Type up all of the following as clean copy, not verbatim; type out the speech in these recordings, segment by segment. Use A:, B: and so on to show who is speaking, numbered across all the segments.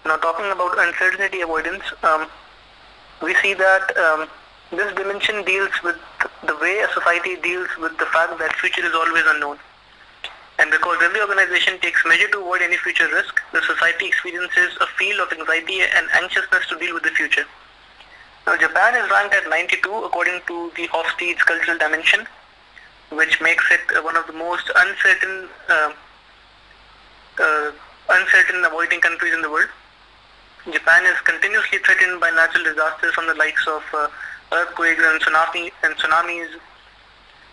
A: Now, talking about uncertainty avoidance, we see that this dimension deals with the way a society deals with the fact that future is always unknown. And because every organization takes measure to avoid any future risk, the society experiences a feel of anxiety and anxiousness to deal with the future. Now, Japan is ranked at 92 according to the Hofstede's cultural dimension, which makes it one of the most uncertain avoiding countries in the world. Japan is continuously threatened by natural disasters from the likes of earthquakes and tsunamis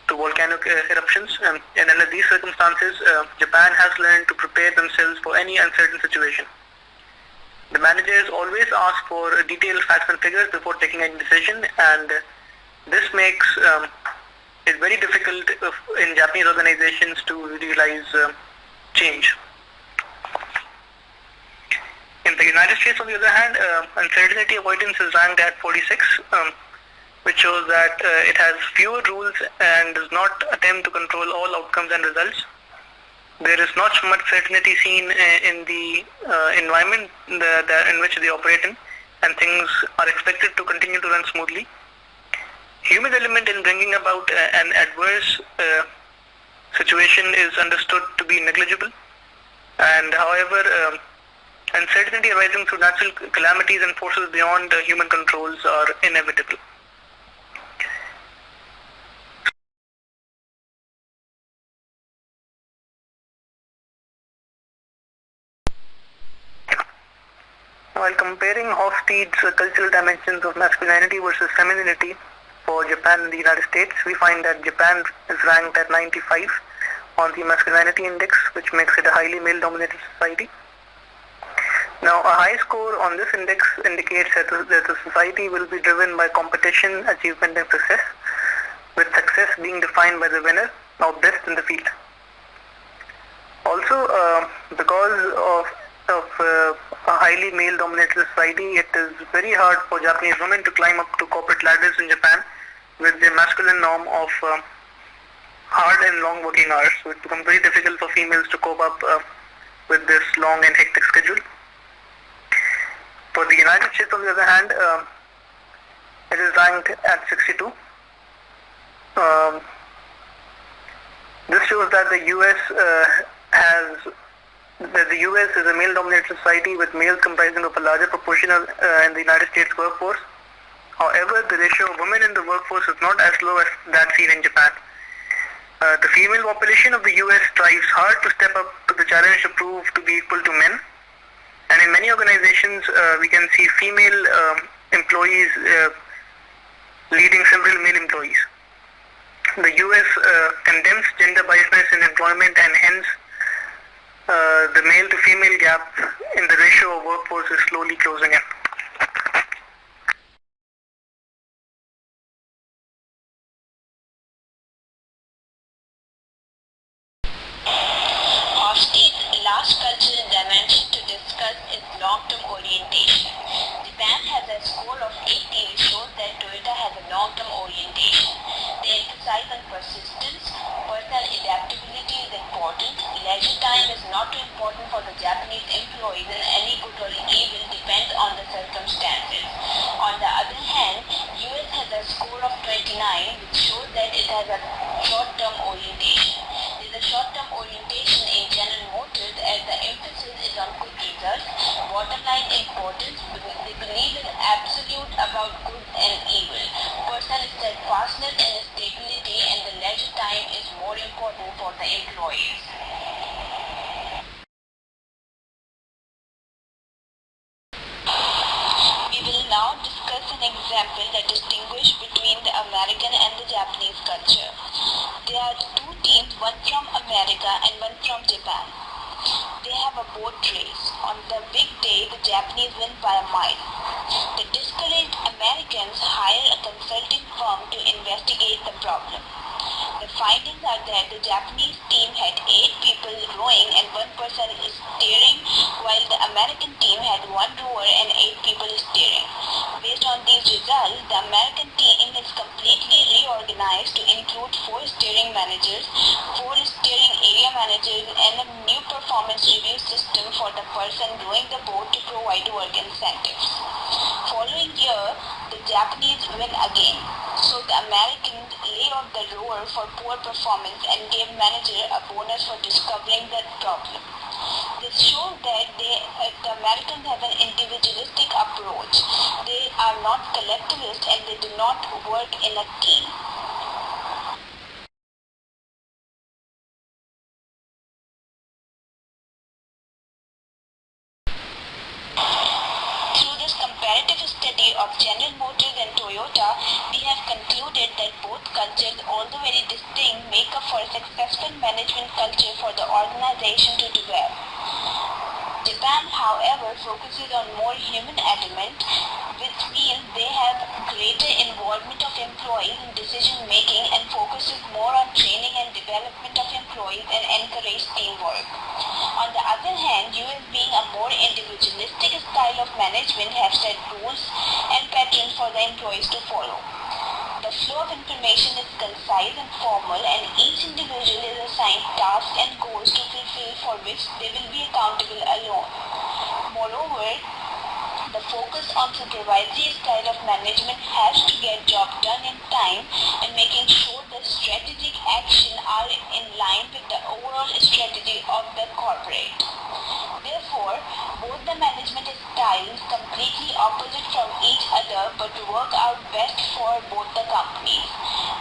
A: to volcanic eruptions. And under these circumstances, Japan has learned to prepare themselves for any uncertain situation. The managers always ask for detailed facts and figures before taking any decision, and this makes it very difficult in Japanese organizations to realize change. In the United States, on the other hand, uncertainty avoidance is ranked at 46, which shows that it has fewer rules and does not attempt to control all outcomes and results. There is not much certainty seen in the environment in which they operate in, and things are expected to continue to run smoothly. Human element in bringing about an adverse situation is understood to be negligible, and however, uncertainty arising through natural calamities and forces beyond human controls are inevitable. While comparing Hofstede's cultural dimensions of masculinity versus femininity for Japan and the United States, we find that Japan is ranked at 95 on the masculinity index, which makes it a highly male-dominated society. Now, a high score on this index indicates that the society will be driven by competition, achievement, and success, with success being defined by the winner or best in the field. Also, because of a highly male-dominated society, it is very hard for Japanese women to climb up to corporate ladders in Japan with the masculine norm of hard and long working hours. So it becomes very difficult for females to cope up with this long and hectic schedule. For the United States, on the other hand, it is ranked at 62. This shows that the US is a male-dominated society with males comprising of a larger proportion in the United States workforce. However, the ratio of women in the workforce is not as low as that seen in Japan. The female population of the US strives hard to step up to the challenge to prove to be equal to men. And in many organizations, we can see female employees leading several male employees. The US condemns gender biasness in employment, and hence the male to female gap in the ratio of workforce is slowly closing in.
B: Hofstede's last cultural dimension to discuss is long-term orientation. Japan has a score of 80, which shows that Toyota has a long-term orientation. They emphasize on persistence. Personal adaptability is important. Leisure time is not too important for the Japanese employees, and any good or evil depends on the circumstances. On the other hand, US has a score of 29, which shows that it has a short-term orientation. There is a short-term orientation in General Motors as the emphasis is on quick results. Bottom line importance, they believe in absolute about good and evil. Personal steadfastness and stability, and the leisure time is more important for the employees. We will now discuss an example that distinguishes between the American and the Japanese culture. There are two teams, one from America and one from Japan. They have a boat race. On the big day, the Japanese win by a mile. The discouraged Americans hire a consulting firm to investigate the problem. The findings are that the Japanese team had 8 people rowing and 1 person steering, while the American team had 1 rower and 8 people steering. Based on these results, the American team is completely reorganized to include 4 steering managers, 4 steering area managers, and a new performance review system for the person doing the board to provide work incentives. Following year, the Japanese win again, so the Americans lay off the rower for poor performance and gave manager a bonus for discovering the problem. This shows that the Americans have an individualistic approach. They are not collectivist and they do not work in a team. Through this comparative study of General Motors and Toyota, we have concluded that both cultures, although very distinct, make up for a successful management culture for the organization to develop. Japan, however, focuses on more human element, which means they have greater involvement of employees in decision making and focuses more on training and development of employees and encourage teamwork. On the other hand, US, being a more individualistic style of management, have set rules and patterns for the employees to follow. The flow of information is concise and formal, and each individual is assigned tasks and goals to fulfill for which they will be accountable alone. Moreover, the focus on supervisory style of management has to get job done in time and making sure the strategic action are in line with the overall strategy of the corporate. Therefore, both the management styles completely opposite from each other but work out best for both the companies.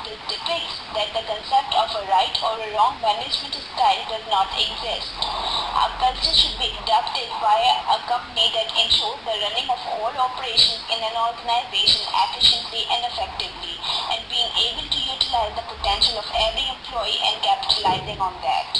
B: This depicts that the concept of a right or a wrong management style does not exist. A culture should be adopted by a company that ensures the running of all operations in an organization efficiently and effectively, and being able to utilize the potential of every employee and capitalizing on that.